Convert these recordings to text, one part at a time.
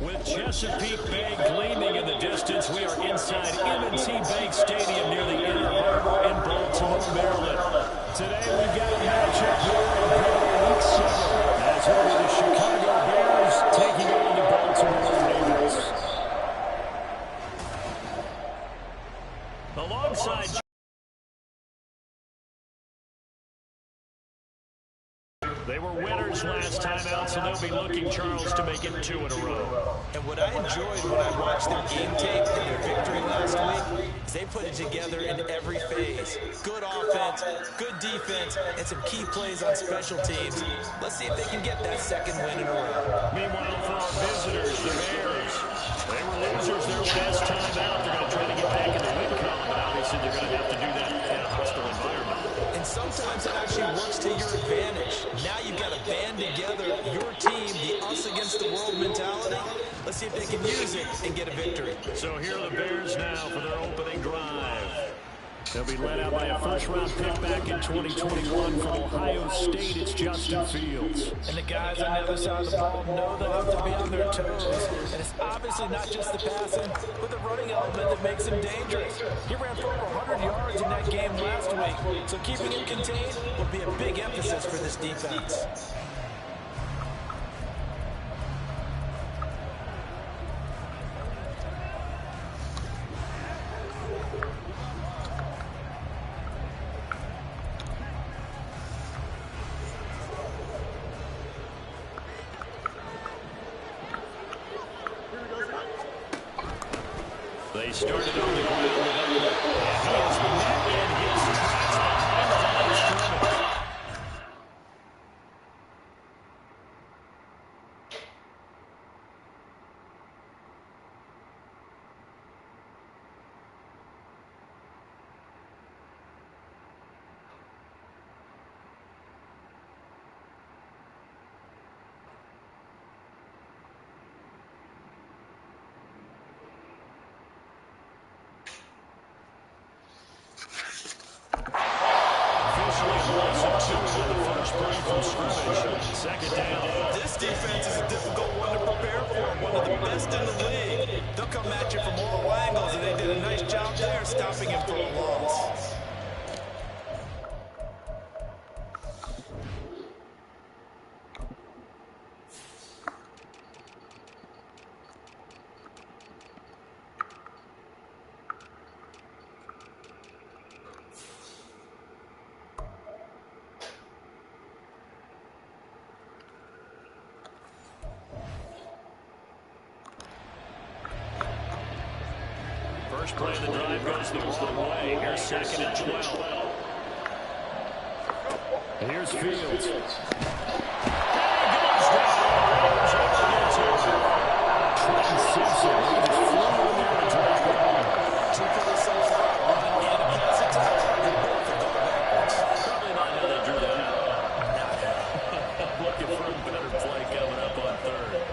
With Chesapeake Bay gleaming in the distance, we are inside M&T Bank Stadium near the Inner Harbor in Baltimore, Maryland. Today we've got a matchup here in Premier Week 7 as it'll be the Chicago Bears taking on the Baltimore Ravens. Alongside they were winners last time out, so they'll be looking, Charles, to make it 2 in a row. And what I enjoyed when I watched their game tape and their victory last week is they put it together in every phase. Good offense, good defense, and some key plays on special teams. Let's see if they can get that second win in a row. Meanwhile, for our visitors, the Bears, they were losers their last time out. They're going to try to get back in the win column, but obviously they're going to have to do that in a hostile environment. And sometimes it actually works to your advantage. Now you've got to band together your team, the us against the world mentality. Let's see if they can use it and get a victory. So here are the Bears now for their opening drive. They'll be led out by a first-round pick back in 2021 from Ohio State. It's Justin Fields. And the guys on the other side of the ball know they have to be on their toes. And it's obviously not just the passing, but the running element that makes him dangerous. He ran for over 100 yards in that game last week. So keeping him contained will be a big emphasis for this defense. They started on the ground with Eckler. And he is met in his tracks behind the line of scrimmage. Second down. This defense is a difficult one to prepare for. One of the best in the league. They'll come at you from all angles, and they did a nice job there stopping him for a loss. First play of the drive goes the wrong way. Here's second and 12. Here's Fields. There he goes down. Trenton Simpson. He just flew in there and dragged it on. Two for the safety. One and a pass attack. They both have gone backwards. Probably not how they drew that out. Looking for a better play coming up on third.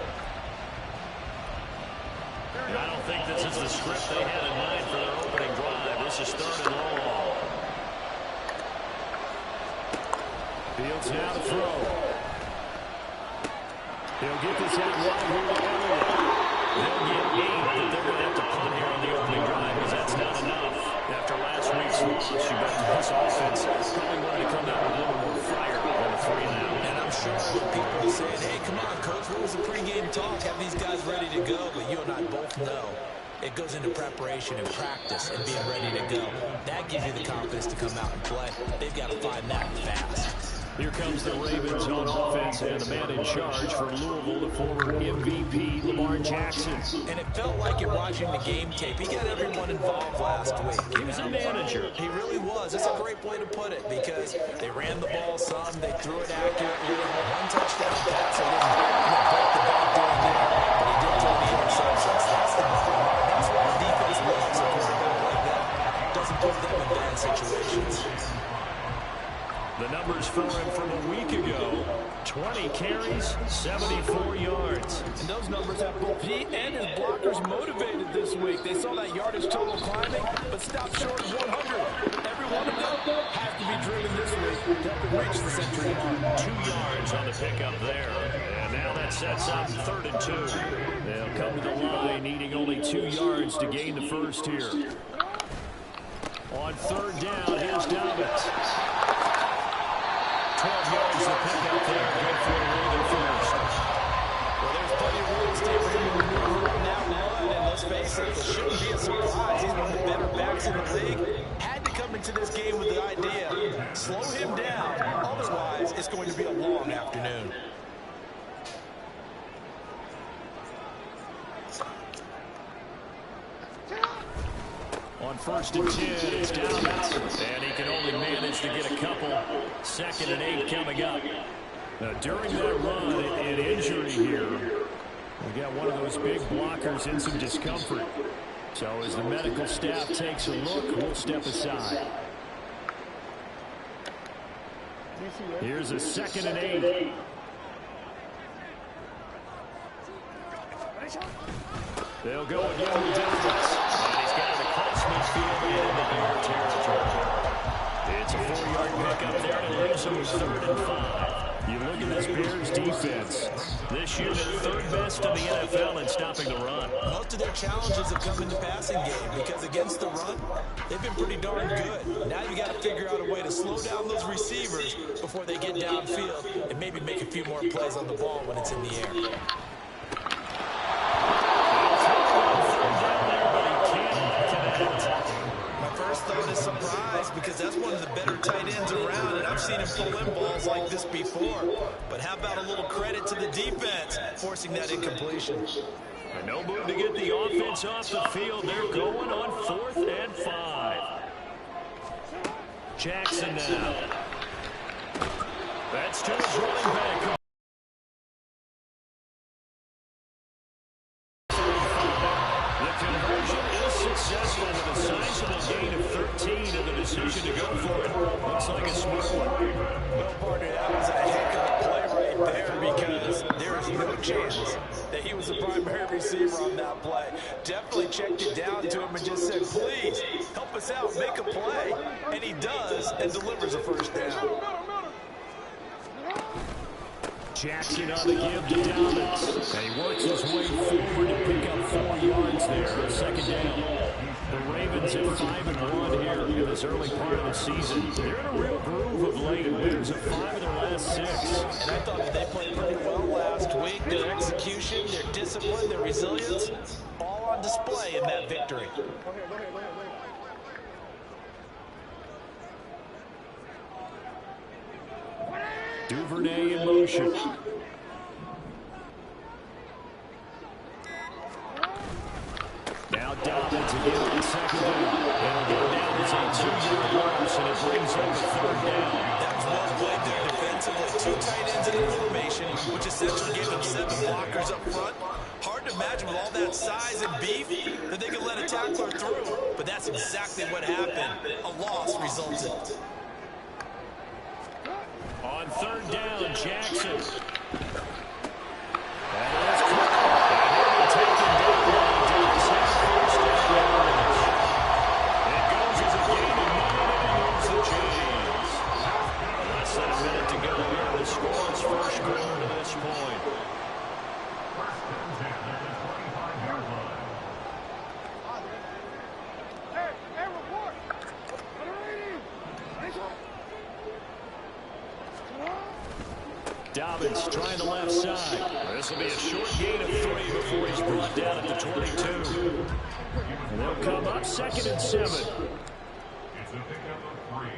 I don't think this is the script they had in mind for their opening drive. This is third and long. Fields now to throw. He'll get this out wide here to Elliott. They'll get 8, but they're going to have to punt here on the opening drive because that's not enough. After last week's loss, you bet this offense probably wanted to come out with a little more fire than a 3 now. And I'm sure people are saying, hey, come on, Coach, what was the pregame talk? Have these guys ready to go? But you and I both know it goes into preparation and practice and being ready to go. That gives you the confidence to come out and play. They've got to find that fast. Here comes the Ravens on offense, and the man in charge for Louisville, the former MVP, Lamar Jackson. And it felt like it watching the game tape. He got everyone involved last week. He was a manager. He really was. That's a great way to put it because they ran the ball some, they threw it accurately. One touchdown pass, they didn't break the bank doing that, but he did throw the interceptions. That's what the defense loves, a quarterback like that. Doesn't put them in bad situations. The numbers for him from a week ago, 20 carries, 74 yards. And those numbers have both he and his blockers motivated this week. They saw that yardage total climbing, but stopped short of 100. Every one of them has to be driven this week to help reach the century mark. 2 yards on the pickup there. And now that sets up 3rd and 2. They'll come to the line, needing only 2 yards to gain the first here. On third down, here's Dobbins. 12 yards to pick up there. Good for the first. Well, there's plenty of real estate for him to maneuver on that one. And let's face it, it shouldn't be a surprise. He's one of the better backs in the league. Had to come into this game with the idea, slow him down. Otherwise, it's going to be a long afternoon. On first and 10, it's Dobbins. And he can only manage to get a couple. 2nd and 8 coming up. Now, during that run, an injury here. We got one of those big blockers in some discomfort. So as the medical staff takes a look, we'll step aside. Here's a 2nd and 8. They'll go again with Dobbins. And he's got it across midfield and into Bear territory. It's a 4-yard pickup there and leaves him 3rd and 5. You look at this Bears defense. This year, they're 3rd best in the NFL in stopping the run. Most of their challenges have come in the passing game because against the run, they've been pretty darn good. Now you got to figure out a way to slow down those receivers before they get downfield and maybe make a few more plays on the ball when it's in the air. Thought is surprise because that's one of the better tight ends around, and I've seen him pull in balls like this before. But how about a little credit to the defense forcing that incompletion? And no move to get the offense off the field. They're going on 4th and 5. Jackson now. That's to his running back. Successful with a sizable gain of 13 and the decision to go for it. Looks like a smart one. Well, partner, that was a heck of a play right there because there is no chance that he was the primary receiver on that play. Definitely checked it down to him and just said, please, help us out, make a play. And he does and delivers a first down. Jackson on the give to Dobbins. And he works his way forward to pick up 4 yards there. 2nd down. The Ravens at 5-1 here in this early part of the season. They're in a real groove of late. Winners of 5 of their last 6. And I thought that they played pretty well last week. Their execution, their discipline, their resilience, all on display in that victory. Duvernay in motion. Now Dobbins again on 2nd down. It'll go down as a 2-yard loss, and it brings up a 3rd down. That was well played there defensively. 2 tight ends in the formation, which essentially gave them 7 blockers up front. Hard to imagine with all that size and beef that they could let a tackler through. But that's exactly what happened. A loss resulted. On 3rd down, Jackson. That is caught. And he'll be taken down by Davis. First down. It goes as a gain of 9 and moves the chains. Less than a minute to go here. The score is first quarter to this point. Dobbins trying the left side. This will be a short gain of 3 before he's brought down at the 22. And they'll come up 2nd and 7. It's a pickup of 3.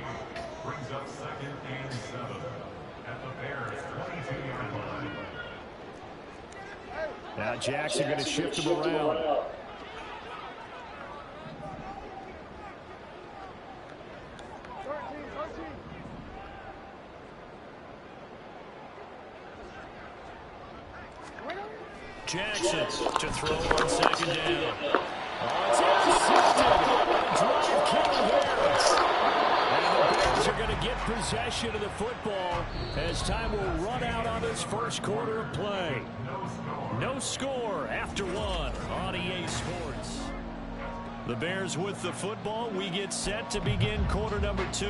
Brings up 2nd and 7 at the Bears' 22-yard line. Now Jackson going to shift him around. Jackson to throw on 2nd down. Oh, it's intercepted. Drive killing Harris. And the Bears are going to get possession of the football as time will run out on this first quarter of play. No score after 1 on EA Sports. The Bears with the football. We get set to begin quarter number 2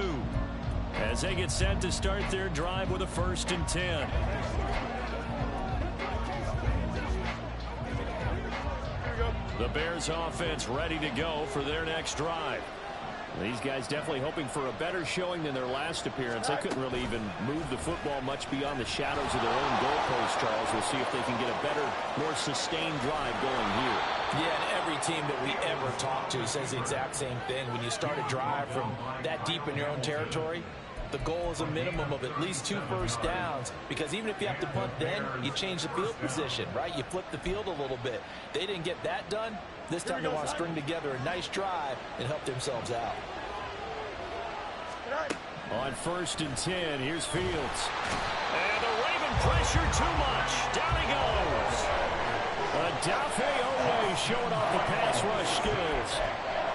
as they get set to start their drive with a 1st and 10. The Bears offense ready to go for their next drive. These guys definitely hoping for a better showing than their last appearance. They couldn't really even move the football much beyond the shadows of their own goalpost, Charles. We'll see if they can get a better, more sustained drive going here. Yeah, and every team that we ever talk to says the exact same thing. When you start a drive from that deep in your own territory, the goal is a minimum of at least 2 first downs, because even if you have to punt then, you change the field position, right? You flip the field a little bit. They didn't get that done. This time they want to string together a nice drive and help themselves out. On 1st and 10, here's Fields. And the Raven pressure too much. Down he goes. Odafe Oweh showing off the pass rush skills.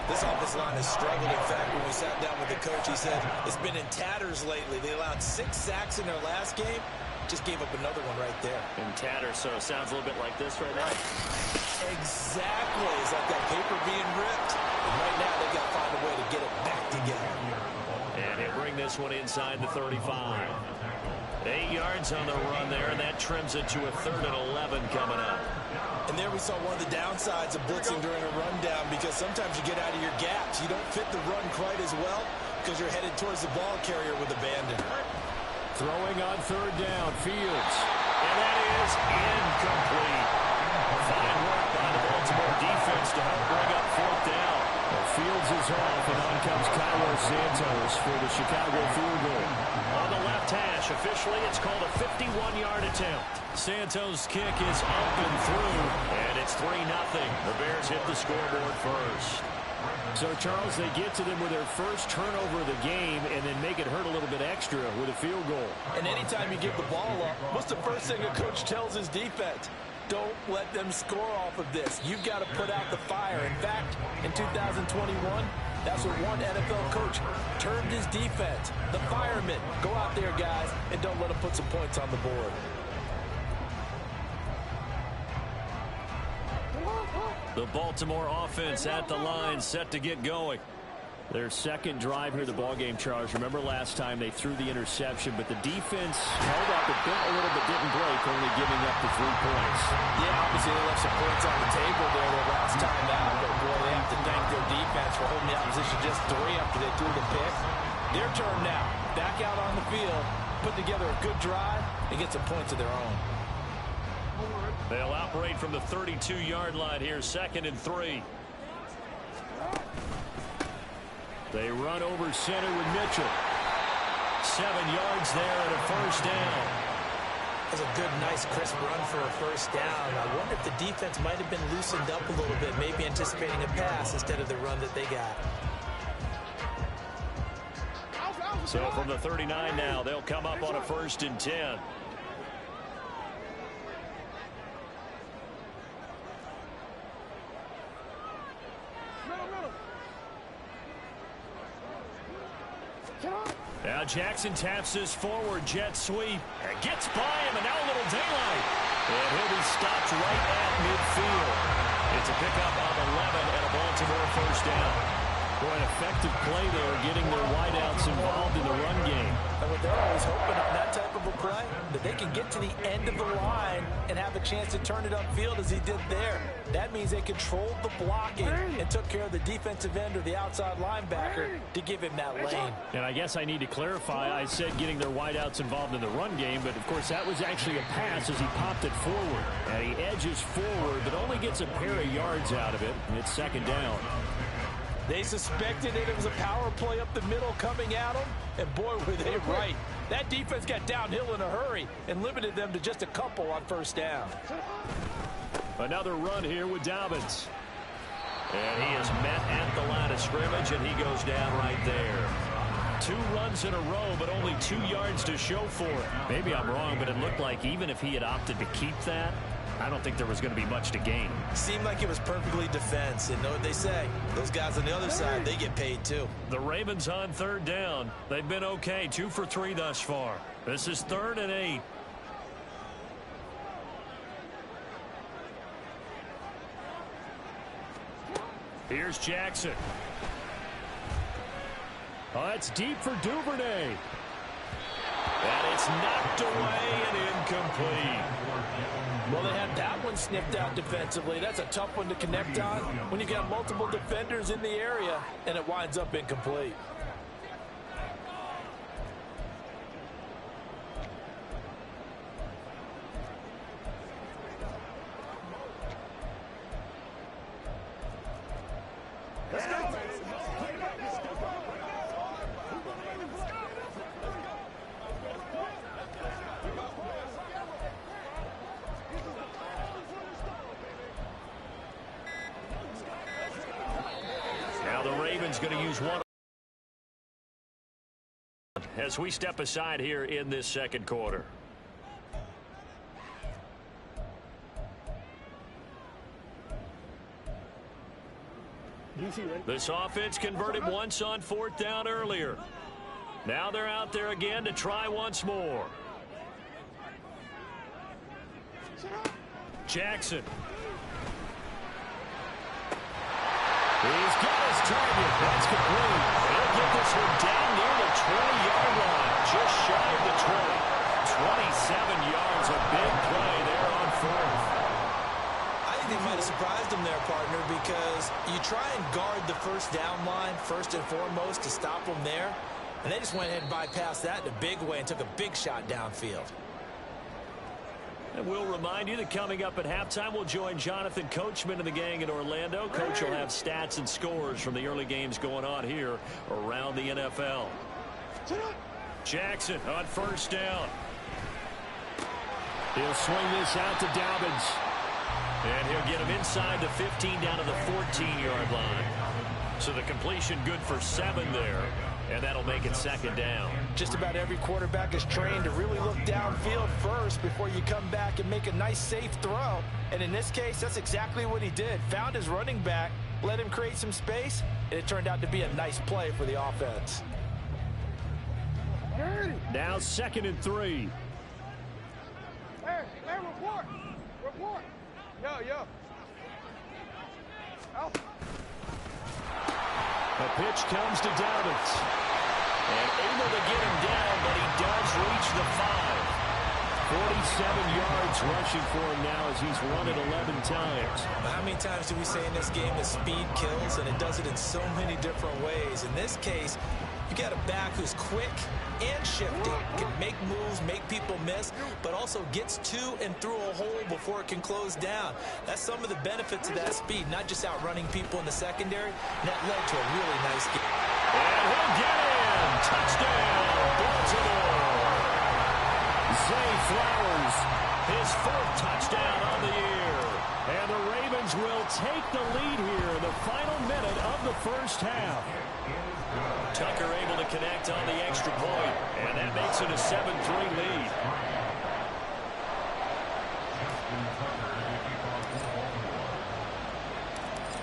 This offensive line has struggled. In fact, when we sat down with the coach, he said it's been in tatters lately. They allowed 6 sacks in their last game. Just gave up another one right there. In tatters, so it sounds a little bit like this right now. Exactly. It's like that paper being ripped. And right now, they've got to find a way to get it back together. And he'll bring this one inside the 35. 8 yards on the run there, and that trims it to a 3rd and 11 coming up. And there we saw one of the downsides of blitzing during a rundown, because sometimes you get out of your gaps. You don't fit the run quite as well because you're headed towards the ball carrier with abandon. Throwing on 3rd down, Fields. And that is incomplete. Fine work by the Baltimore defense to help bring up 4th down. Well, Fields is off, and on comes Cairo Santos for the Chicago field goal. On the left hash, officially it's called a 51-yard attempt. Santos' kick is up and through, and it's 3-0. The Bears hit the scoreboard first. So, Charles, they get to them with their first turnover of the game and then make it hurt a little bit extra with a field goal. And anytime you give the ball up, what's the first thing a coach tells his defense? Don't let them score off of this. You've got to put out the fire. In fact, in 2021, that's what one NFL coach termed his defense. The firemen. Go out there, guys, and don't let them put some points on the board. The Baltimore offense at the line, set to get going. Their second drive here, the ballgame, Charles. Remember last time they threw the interception, but the defense held up a bit, a little bit, didn't break, only giving up the 3 points. Yeah, obviously they left some points on the table there their last time out, but boy, they have to thank their defense for holding the opposition just 3 after they threw the pick. Their turn now. Back out on the field, put together a good drive, and get some points of their own. They'll operate from the 32-yard line here, 2nd and 3. They run over center with Mitchell. 7 yards there and a 1st down. That's a good, nice, crisp run for a 1st down. I wonder if the defense might have been loosened up a little bit, maybe anticipating a pass instead of the run that they got. So from the 39 now, they'll come up on a 1st and 10. Now Jackson taps this forward jet sweep. And gets by him, and now a little daylight. And he'll be stopped right at midfield. It's a pickup of 11 and a Baltimore 1st down. Boy, an effective play there, getting their wideouts involved in the run game. And what they're always hoping on that type of a play, that they can get to the end of the line and have a chance to turn it upfield as he did there. That means they controlled the blocking and took care of the defensive end or the outside linebacker to give him that lane. And I guess I need to clarify, I said getting their wideouts involved in the run game, but of course that was actually a pass as he popped it forward. And he edges forward, but only gets a pair of yards out of it, and it's 2nd down. They suspected it was a power play up the middle coming at them, and boy, were they right. That defense got downhill in a hurry and limited them to just a couple on 1st down. Another run here with Dobbins. And he is met at the line of scrimmage, and he goes down right there. 2 runs in a row, but only 2 yards to show for it. Maybe I'm wrong, but it looked like even if he had opted to keep that, I don't think there was going to be much to gain. Seemed like it was perfectly defense. And know what they say? Those guys on the other side, they get paid too. The Ravens on 3rd down. They've been okay, 2 for 3 thus far. This is 3rd and 8. Here's Jackson. Oh, that's deep for Duvernay. And it's knocked away and incomplete. Well, they had that one sniffed out defensively. That's a tough one to connect on when you got multiple defenders in the area, and it winds up incomplete. Going to use one as we step aside here in this second quarter. This offense converted once on fourth down earlier. Now they're out there again to try once more. Jackson. He's got his target. That's complete. He'll get this one down near the 20-yard line. Just shy of the 20. 27 yards. A big play there on fourth. I think they might have surprised him there, partner, because you try and guard the first down line first and foremost to stop them there. And they just went ahead and bypassed that in a big way and took a big shot downfield. And we'll remind you that coming up at halftime, we'll join Jonathan Coachman and the gang in Orlando. Coach will have stats and scores from the early games going on here around the NFL. Jackson on first down. He'll swing this out to Dobbins. And he'll get him inside the 15 down to the 14-yard line. So the completion good for 7 there. And that'll make it second down. Just about every quarterback is trained to really look downfield first before you come back and make a nice, safe throw. And in this case, that's exactly what he did. Found his running back, let him create some space, and it turned out to be a nice play for the offense. Now 2nd and 3. Hey, report. Report. Yo. Out. The pitch comes to Dobbins. And able to get him down, but he does reach the 5. 47 yards rushing for him now as he's run it 11 times. How many times do we say in this game that speed kills, and it does it in so many different ways? In this case, you got a back who's quick and shifty, can make moves, make people miss, but also gets to and through a hole before it can close down. That's some of the benefits of that speed, not just outrunning people in the secondary. And that led to a really nice game. And he'll get in. Touchdown, Baltimore. Zay Flowers, his 4th touchdown on the year. And the Ravens will take the lead here in the final minute of the first half. Tucker able to connect on the extra point, and that makes it a 7-3 lead.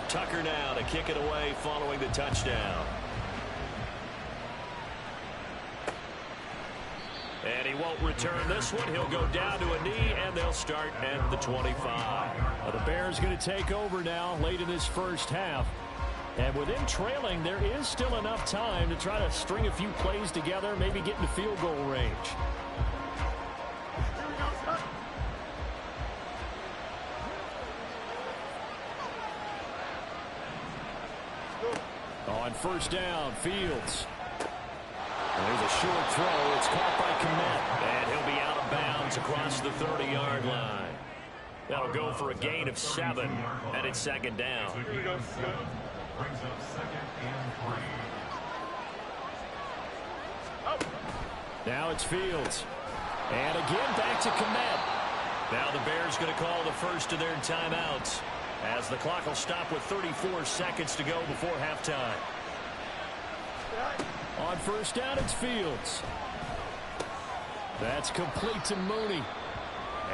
Tucker now to kick it away following the touchdown. And he won't return this one. He'll go down to a knee, and they'll start at the 25. Well, the Bears going to take over now late in this first half. And with them trailing, there is still enough time to try to string a few plays together, maybe get into field goal range. On first down, Fields. And there's a short throw. It's caught by Kmet. And he'll be out of bounds across the 30-yard line. That'll go for a gain of 7, and it's second down. Brings up 2nd and 3. Now it's Fields. And again back to Kmet. Now the Bears going to call the first of their timeouts as the clock will stop with 34 seconds to go before halftime. On first down, it's Fields. That's complete to Mooney.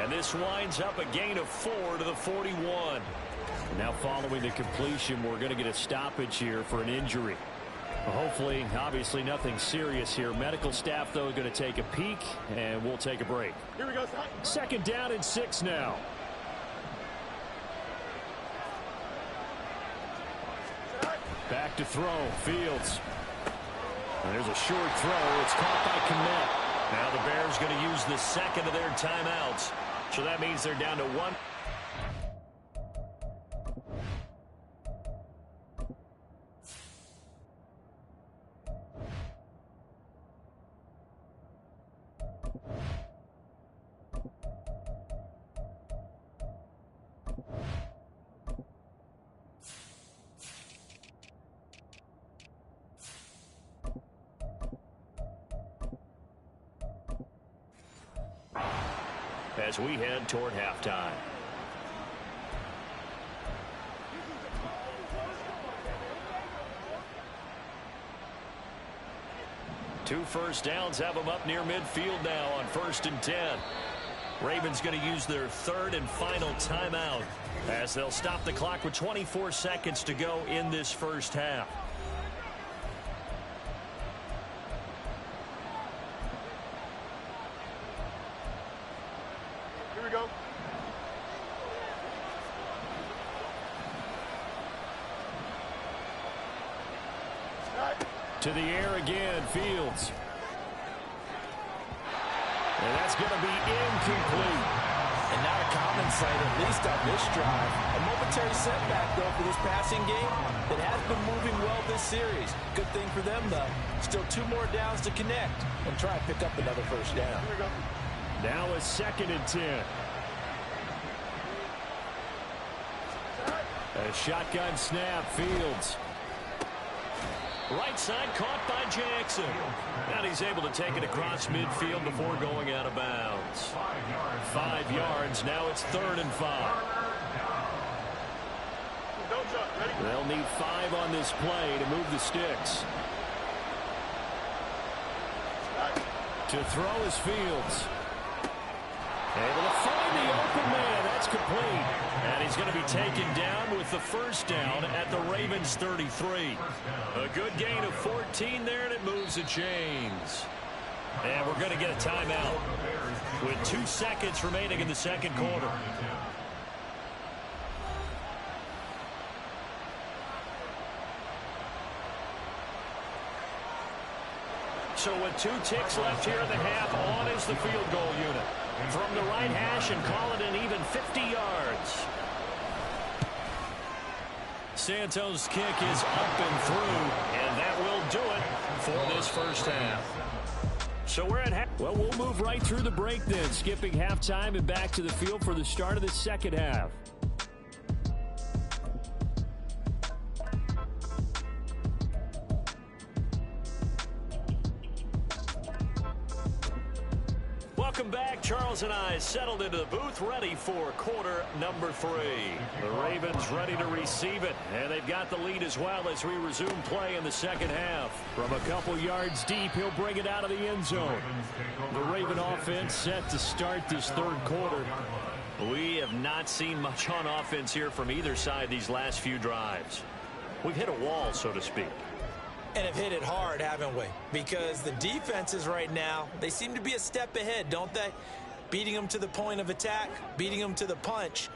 And this winds up a gain of 4 to the 41. Now following the completion, we're going to get a stoppage here for an injury. Hopefully, obviously nothing serious here. Medical staff, though, going to take a peek, and we'll take a break. Here we go. Second down and 6 now. Back to throw, Fields. And there's a short throw. It's caught by Kmet. Now the Bears going to use the second of their timeouts So that means they're down to 1. As we head toward halftime. Two first downs have them up near midfield now on 1st and 10. Ravens going to use their 3rd and final timeout as they'll stop the clock with 24 seconds to go in this first half. Here we go. To the air again, Fields. And that's going to be incomplete. And not a common sight, at least on this drive. A momentary setback, though, for this passing game that has been moving well this series. Good thing for them, though. Still 2 more downs to connect and try and pick up another first down. Here we go. Now a 2nd and 10. A shotgun snap, Fields. Right side caught by Jackson. And he's able to take it across midfield before going out of bounds. 5 yards. Now it's 3rd and 5. Don't jump. Ready? They'll need 5 on this play to move the sticks. To throw is Fields. Able to find the open man. That's complete. And he's going to be taken down with the first down at the Ravens 33. A good gain of 14 there, and it moves the chains. And we're going to get a timeout with 2 seconds remaining in the second quarter. So with 2 ticks left here in the half, on is the field goal unit. From the right hash and call it an even 50 yards. Santos' kick is up and through, and that will do it for this first half. So we're at half. Well, we'll move right through the break then, skipping halftime and back to the field for the start of the second half. Welcome back. Charles and I settled into the booth, ready for quarter number 3. The Ravens ready to receive it, and they've got the lead as well as we resume play in the second half. From a couple yards deep, he'll bring it out of the end zone. The Raven offense set to start this 3rd quarter. We have not seen much on offense here from either side these last few drives. We've hit a wall, so to speak. And have hit it hard, haven't we? Because the defenses right now, they seem to be a step ahead, don't they? Beating them to the point of attack, beating them to the punch.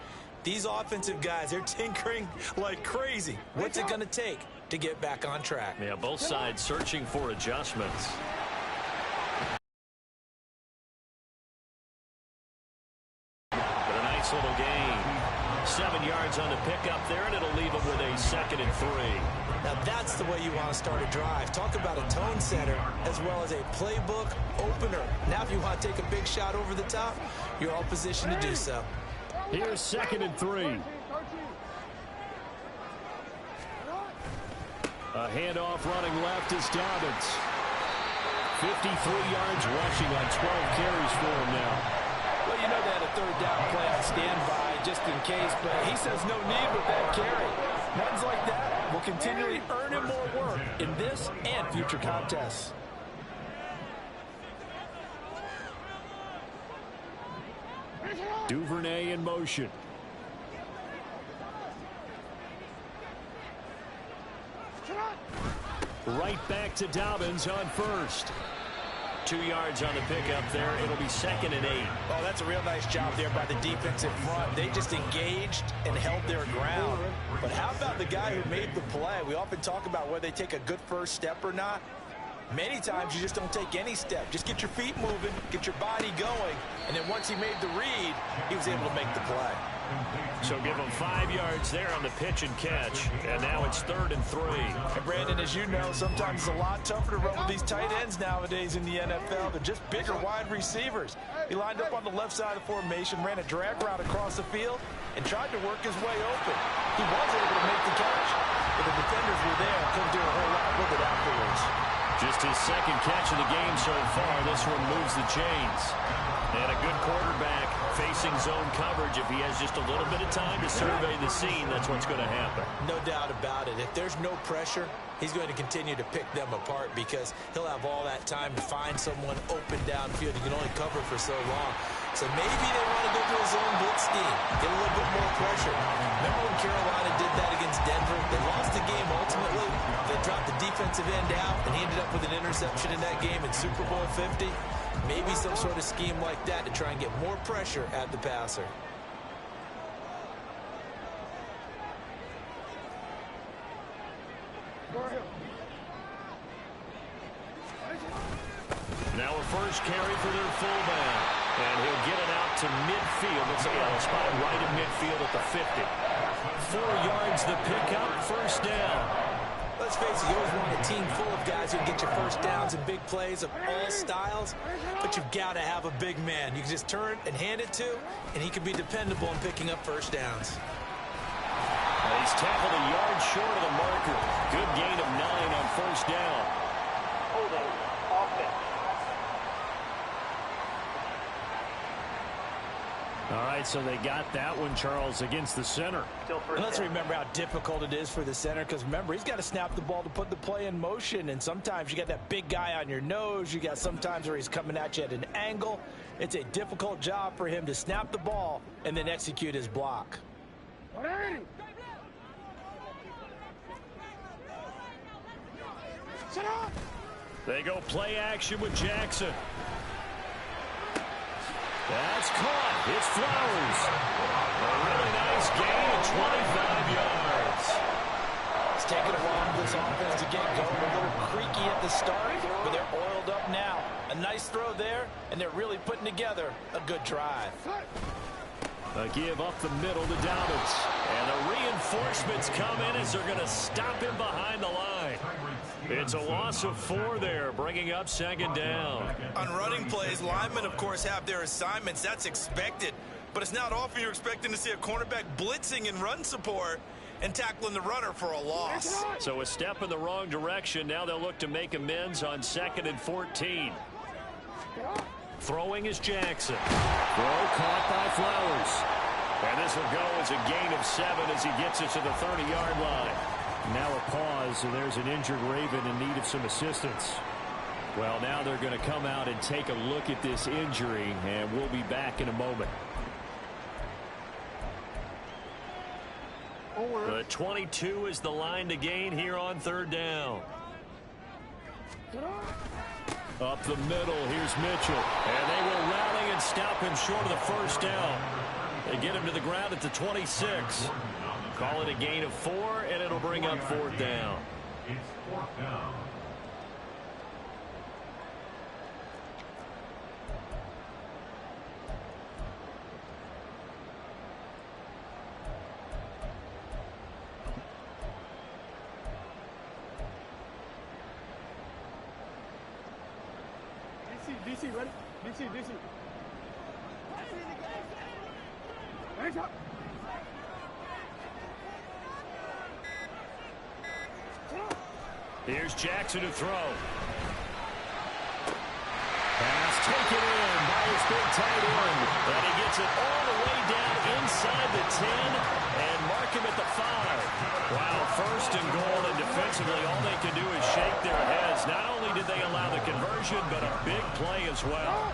These offensive guys, they're tinkering like crazy. What's it going to take to get back on track? Yeah, both sides searching for adjustments. But a nice little gain. 7 yards on the pickup there, and it'll leave them with a 2nd and 3. Now that's the way you want to start a drive. Talk about a tone setter as well as a playbook opener. Now if you want to take a big shot over the top, you're all positioned to do so. Here's 2nd and 3. A handoff running left is Dobbins. 53 yards rushing on 12 carries for him now. Well, you know they had a 3rd down play on standby just in case, but he says no need with that carry. Runs like that will continually earn him more work in this and future contests. Duvernay in motion. Right back to Dobbins on 1st. 2 yards on the pickup there. It'll be 2nd and 8. Oh, that's a real nice job there by the defensive front. They just engaged and held their ground. But how about the guy who made the play? We often talk about whether they take a good first step or not. Many times you just don't take any step. Just get your feet moving, get your body going, and then once he made the read, he was able to make the play. So give him 5 yards there on the pitch and catch, and now it's 3rd and 3. And Brandon, as you know, sometimes it's a lot tougher to run with these tight ends nowadays in the NFL. They're just bigger wide receivers. He lined up on the left side of the formation, ran a drag route across the field, and tried to work his way open. He was able to make the catch, but the defenders were there and couldn't do a whole lot with it afterwards. Just his 2nd catch of the game so far. This one moves the chains. And a good quarterback facing zone coverage. If he has just a little bit of time to survey the scene, that's what's going to happen. No doubt about it. If there's no pressure, he's going to continue to pick them apart because he'll have all that time to find someone open downfield. He can only cover for so long. So maybe they want to go to a zone blitz scheme, get a little bit more pressure. Remember when Carolina did that against Denver? They lost the game ultimately. They dropped the defensive end out, and he ended up with an interception in that game in Super Bowl 50. Maybe some sort of scheme like that to try and get more pressure at the passer. Now a first carry for their fullback. And he'll get it out to midfield. Let's see, a spot right in midfield at the 50. 4 yards the pickup, 1st down. Let's face it, you always want a team full of guys who can get your first downs and big plays of all styles, but you've got to have a big man. You can just turn and hand it to, and he can be dependable in picking up first downs. He's tackled a yard short of the marker. Good gain of 9 on 1st down. Holding offense. All right, so they got that one, Charles, against the center. And let's remember how difficult it is for the center, because remember, he's got to snap the ball to put the play in motion, and sometimes you got that big guy on your nose. You got sometimes where he's coming at you at an angle. It's a difficult job for him to snap the ball and then execute his block. They go play action with Jackson. That's caught. It's Flowers. A really nice gain of 25 yards. It's taken a while for this offense to get going. A little creaky at the start, but they're oiled up now. A nice throw there, and they're really putting together a good drive. A give up the middle to Dobbins. And the reinforcements come in as they're going to stop him behind the line. It's a loss of 4 there, bringing up 2nd down. On running plays, linemen, of course, have their assignments. That's expected. But it's not often you're expecting to see a cornerback blitzing in run support and tackling the runner for a loss. So a step in the wrong direction. Now they'll look to make amends on 2nd and 14. Throwing is Jackson. Throw caught by Flowers. And this will go as a gain of 7 as he gets it to the 30-yard line. Now a pause, and there's an injured Raven in need of some assistance. Well, now they're going to come out and take a look at this injury, and we'll be back in a moment. The 22 is the line to gain here on 3rd down. Up the middle, here's Mitchell. And they will rally and stop him short of the 1st down. They get him to the ground at the 26. Call it a gain of 4, and it'll bring up 4th down. It's 4th down. DC, ready? DC. Hands up. Here's Jackson to throw. Pass taken in by his big tight end. And he gets it all the way down inside the 10 and mark him at the 5. Wow, 1st and goal, and defensively all they can do is shake their heads. Not only did they allow the conversion, but a big play as well.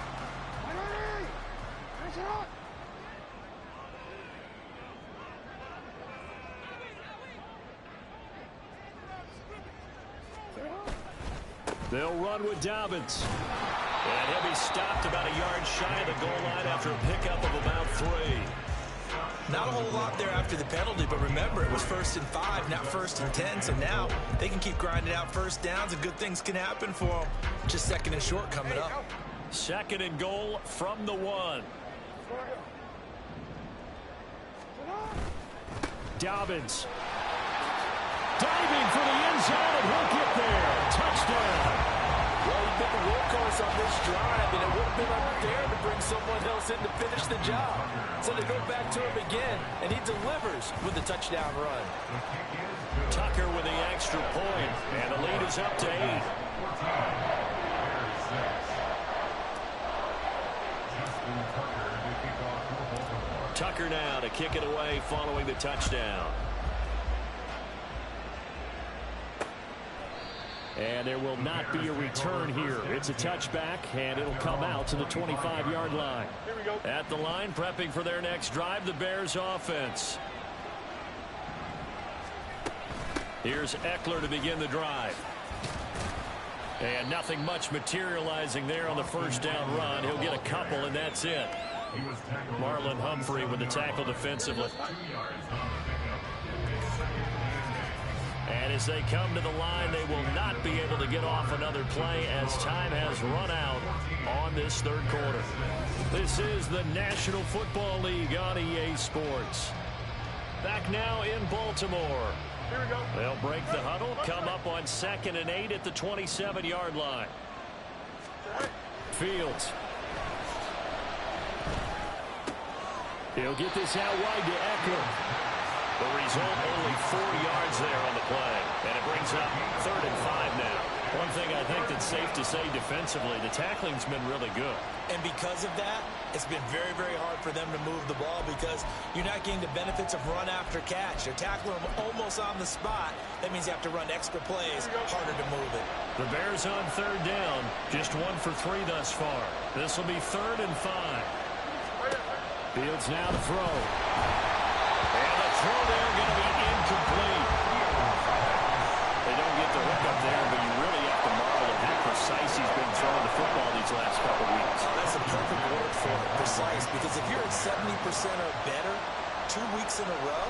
They'll run with Dobbins. And he'll be stopped about a yard shy of the goal line after a pickup of about 3. Not a whole lot there after the penalty, but remember, it was 1st and 5, not 1st and 10, so now they can keep grinding out first downs and good things can happen for them. Just 2nd and short coming up. 2nd and goal from the 1. Dobbins. Diving for the end zone, and he'll get there. Touchdown. Well, he's been the workhorse on this drive, and it would have been unfair to bring someone else in to finish the job. So they go back to him again, and he delivers with a touchdown run. Tucker with the extra point, and the lead is up to 8. Tucker now to kick it away following the touchdown. And there will not be a return here. It's a touchback, and it'll come out to the 25-yard line. At the line, prepping for their next drive, the Bears offense. Here's Eckler to begin the drive. And nothing much materializing there on the first down run. He'll get a couple, and that's it. Marlon Humphrey with the tackle defensively. And as they come to the line, they will not be able to get off another play as time has run out on this 3rd quarter. This is the National Football League on EA Sports. Back now in Baltimore. Here we go. They'll break the huddle, come up on 2nd and 8 at the 27-yard line. Fields. He'll get this out wide to Eckler. The result, only 4 yards there on the play. And it brings up 3rd and 5 now. One thing I think that's safe to say defensively, the tackling's been really good. And because of that, it's been very, very hard for them to move the ball because you're not getting the benefits of run after catch. You're tackling them almost on the spot. That means you have to run extra plays, harder to move it. The Bears on 3rd down, just 1 for 3 thus far. This will be 3rd and 5. Fields now to throw. And the throw there going to be incomplete. They don't get the hook up there, but you really have to marvel at how precise he's been throwing the football these last couple weeks. That's a perfect word for it, precise, because if you're at 70% or better 2 weeks in a row,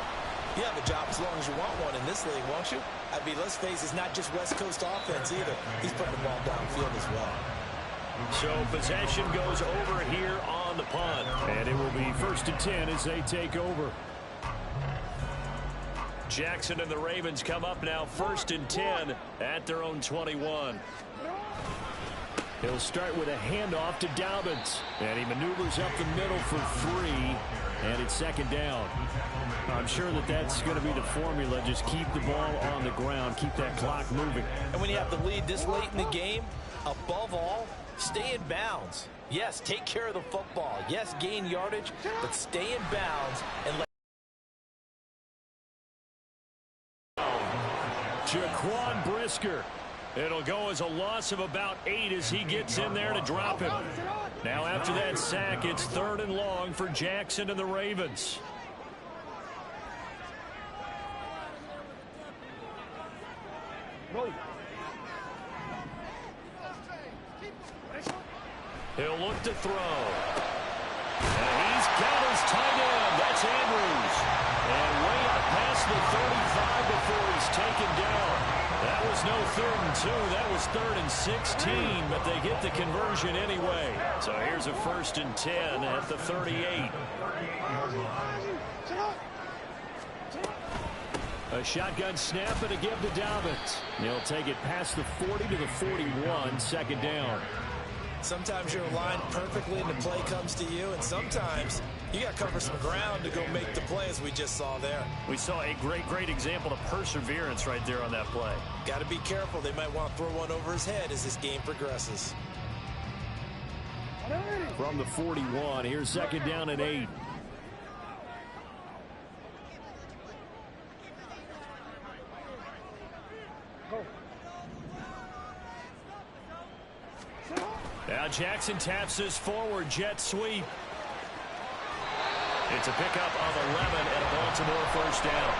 you have a job as long as you want one in this league, won't you? I mean, let's face it, it's not just West Coast offense either. He's putting the ball downfield as well. So possession goes over here on the punt. And it will be 1st and 10 as they take over. Jackson and the Ravens come up now 1st and 10 at their own 21. He'll start with a handoff to Dobbins. And he maneuvers up the middle for 3. And it's 2nd down. I'm sure that that's going to be the formula. Just keep the ball on the ground. Keep that clock moving. And when you have the lead this late in the game, above all, stay in bounds. Yes, take care of the football. Yes, gain yardage, but stay in bounds and let Jaquan Brisker. It'll go as a loss of about 8 as he gets in there to drop him. Now after that sack, it's 3rd and long for Jackson and the Ravens. He'll look to throw. And he's got his tight end. That's Andrews. And way up past the 35 before he's taken down. That was no 3rd and 2. That was 3rd and 16, but they get the conversion anyway. So here's a 1st and 10 at the 38. A shotgun snap and a give to Dobbins. He'll take it past the 40 to the 41, 2nd down. Sometimes you're aligned perfectly and the play comes to you, and sometimes you got to cover some ground to go make the play, as we just saw there. We saw a great example of perseverance right there on that play. Got to be careful. They might want to throw one over his head as this game progresses. From the 41, here's 2nd down and 8. Now Jackson taps this forward jet sweep. It's a pickup of 11 and a Baltimore 1st down.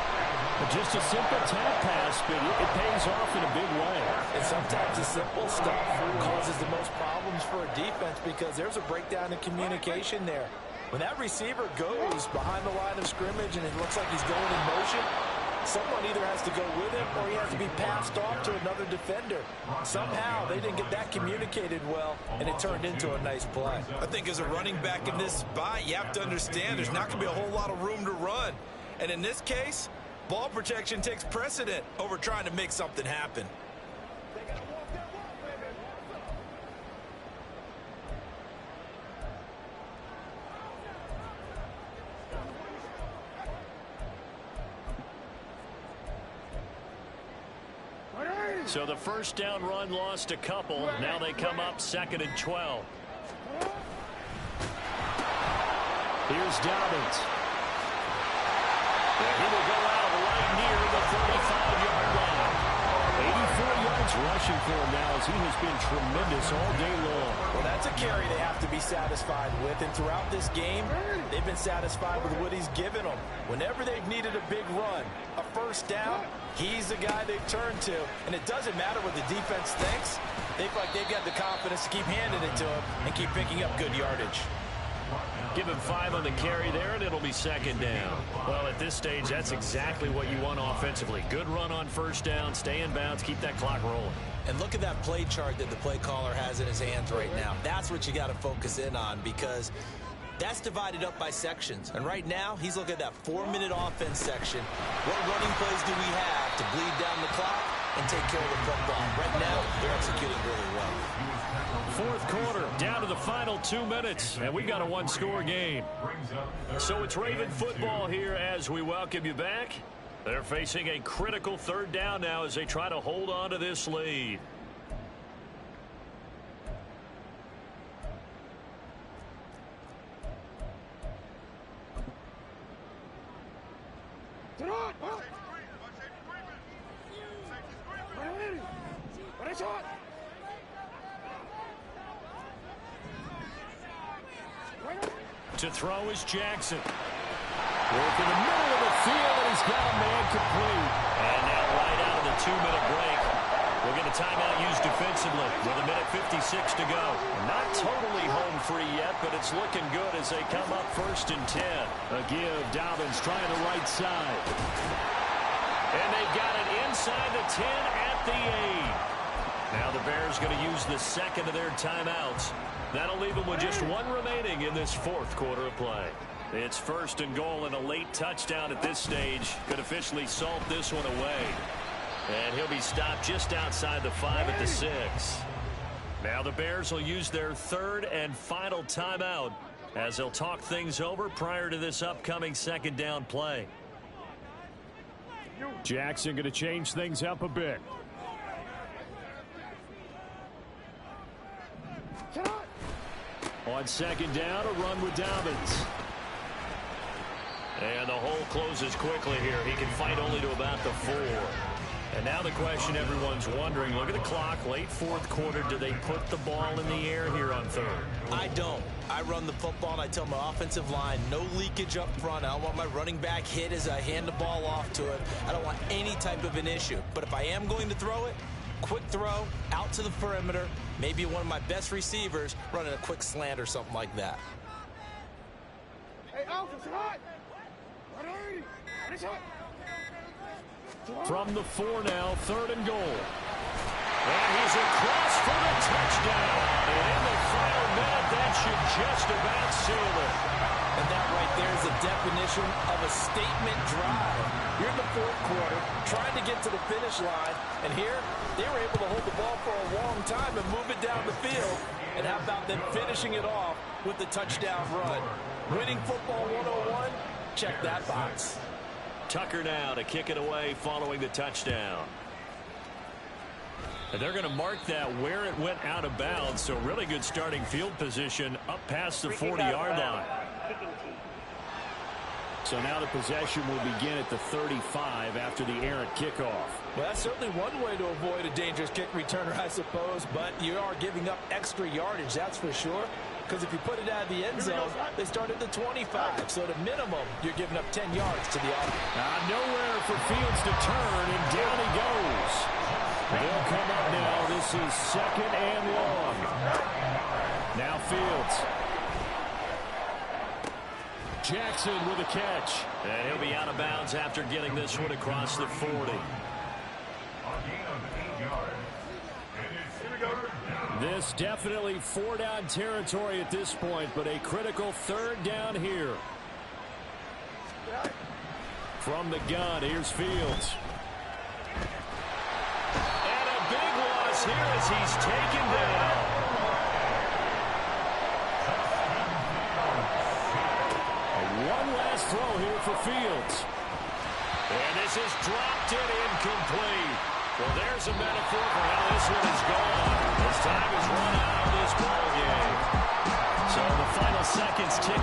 But just a simple tap pass, but it pays off in a big way. And sometimes the simple stuff causes the most problems for a defense because there's a breakdown in communication there. When that receiver goes behind the line of scrimmage and it looks like he's going in motion, someone either has to go with him or he has to be passed off to another defender. Somehow they didn't get that communicated well, and it turned into a nice play. I think as a running back in this spot, you have to understand there's not going to be a whole lot of room to run. And in this case, ball protection takes precedent over trying to make something happen. So the first down run lost a couple. Now they come up 2nd and 12. Here's Dobbins. And he will go out right near the 35-yard line. 84 yards rushing for him now as he has been tremendous all day long. Well, that's a carry they have to be satisfied with, and throughout this game, they've been satisfied with what he's given them. Whenever they've needed a big run, a first down, he's the guy they've turned to, and it doesn't matter what the defense thinks. They feel like they've got the confidence to keep handing it to him and keep picking up good yardage. Give him 5 on the carry there, and it'll be 2nd down. Well, at this stage, that's exactly what you want offensively. Good run on first down, stay in bounds, keep that clock rolling. And look at that play chart that the play caller has in his hands right now. That's what you got to focus in on, because that's divided up by sections. And right now, he's looking at that 4-minute offense section. What running plays do we have to bleed down the clock and take care of the football? Right now, they're executing really well. 4th quarter, down to the final 2 minutes, and we've got a 1-score game. So it's Raven football here as we welcome you back. They're facing a critical 3rd down now as they try to hold on to this lead. To throw is Jackson. Work in the middle of the field, and he's got a man complete. And now right out of the 2-minute break, we'll get a timeout used defensively with 1:56 to go. Not totally home free yet, but it's looking good as they come up 1st and 10. A give, Dobbins trying the right side. And they've got it inside the 10 at the 8. Now the Bears going to use the 2nd of their timeouts. That'll leave them with just 1 remaining in this 4th quarter of play. It's 1st and goal, and a late touchdown at this stage could officially salt this one away. And he'll be stopped just outside the 5 at the 6. Now the Bears will use their 3rd and final timeout as they'll talk things over prior to this upcoming 2nd down play. Jackson going to change things up a bit. On 2nd down, a run with Dobbins. And the hole closes quickly here. He can fight only to about the 4. And now the question everyone's wondering, look at the clock, late 4th quarter, do they put the ball in the air here on 3rd? I don't. I run the football, and I tell my offensive line, no leakage up front. I don't want my running back hit as I hand the ball off to him. I don't want any type of an issue. But if I am going to throw it, quick throw, out to the perimeter, maybe one of my best receivers running a quick slant or something like that. Hey, Alpha, it's hot! It's hot! From the 4 now, 3rd and goal. And he's across for the touchdown. And in the final minute, that should just about seal it. And that right there is a definition of a statement drive. You're in the 4th quarter, trying to get to the finish line, and here they were able to hold the ball for a long time and move it down the field. And how about them finishing it off with the touchdown run? Winning football 101, check that box. Tucker now to kick it away following the touchdown. And they're going to mark that where it went out of bounds, so really good starting field position up past the 40-yard line. So now the possession will begin at the 35 after the errant kickoff. Well, that's certainly one way to avoid a dangerous kick returner, I suppose, but you are giving up extra yardage, that's for sure. Because if you put it out of the end zone, they start at the 25. So at a minimum, you're giving up 10 yards to the offense. Nowhere for Fields to turn, and down he goes. They'll come up now. This is 2nd and long. Now Fields. Jackson with a catch. And he'll be out of bounds after getting this one across the 40. A gain of 8 yards. And it's here we go. This definitely 4-down territory at this point, but a critical 3rd down here. From the gun, here's Fields. And a big loss here as he's taken down. One last throw here for Fields. And this is dropped in incomplete. Well, there's a metaphor for how this one is gone. As time is run out of this ball game. So the final seconds tick.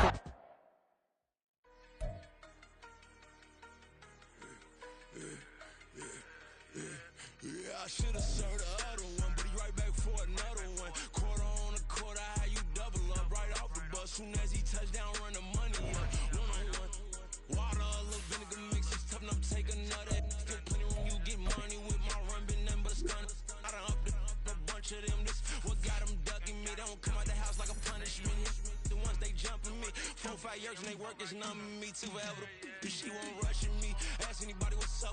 I should have served the other one, but he right back for another one. Quarter on a quarter, how you double up right off the bus. Soon as he touched down, run the money up. One-on-one. Water, a little vinegar mix, it's tough enough to take another. Still plenty room, you get money with my run, been nothing but a stun. I done upped a bunch of them. This what got them ducking me. They don't come out the house like a punishment. The ones they jumping me. 4 or 5 years and they work is numbing me. Too forever. She won't rushing me. Ask anybody what's up.